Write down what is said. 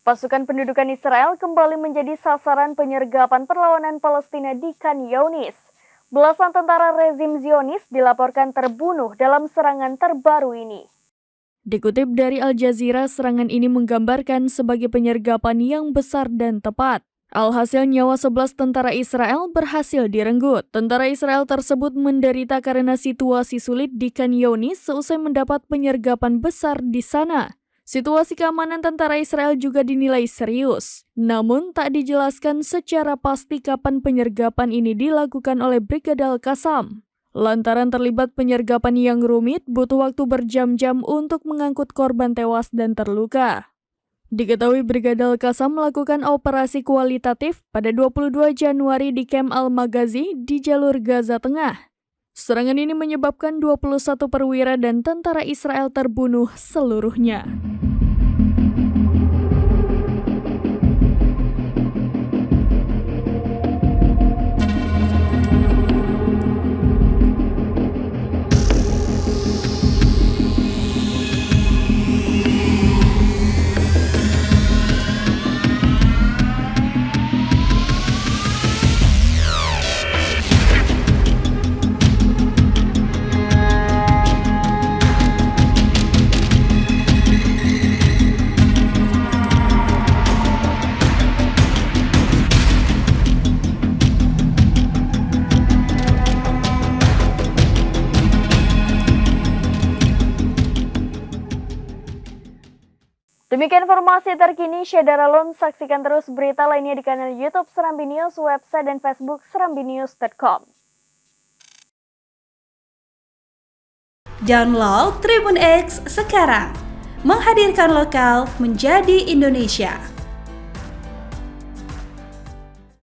Pasukan pendudukan Israel kembali menjadi sasaran penyergapan perlawanan Palestina di Khan Younis. Belasan tentara rezim Zionis dilaporkan terbunuh dalam serangan terbaru ini. Dikutip dari Al Jazeera, serangan ini menggambarkan sebagai penyergapan yang besar dan tepat. Alhasil nyawa 11 tentara Israel berhasil direnggut. Tentara Israel tersebut menderita karena situasi sulit di Khan Younis seusai mendapat penyergapan besar di sana. Situasi keamanan tentara Israel juga dinilai serius. Namun tak dijelaskan secara pasti kapan penyergapan ini dilakukan oleh Brigada Al-Qassam. Lantaran terlibat penyergapan yang rumit, butuh waktu berjam-jam untuk mengangkut korban tewas dan terluka. Diketahui Brigada Al-Qassam melakukan operasi kualitatif pada 22 Januari di Camp Al-Maghazi di jalur Gaza Tengah. Serangan ini menyebabkan 21 perwira dan tentara Israel terbunuh seluruhnya. Demikian informasi terkini, Syedara Lon. Saksikan terus berita lainnya di kanal YouTube Serambi News, website dan Facebook serambinews.com. Download Tribun X sekarang, menghadirkan lokal menjadi Indonesia.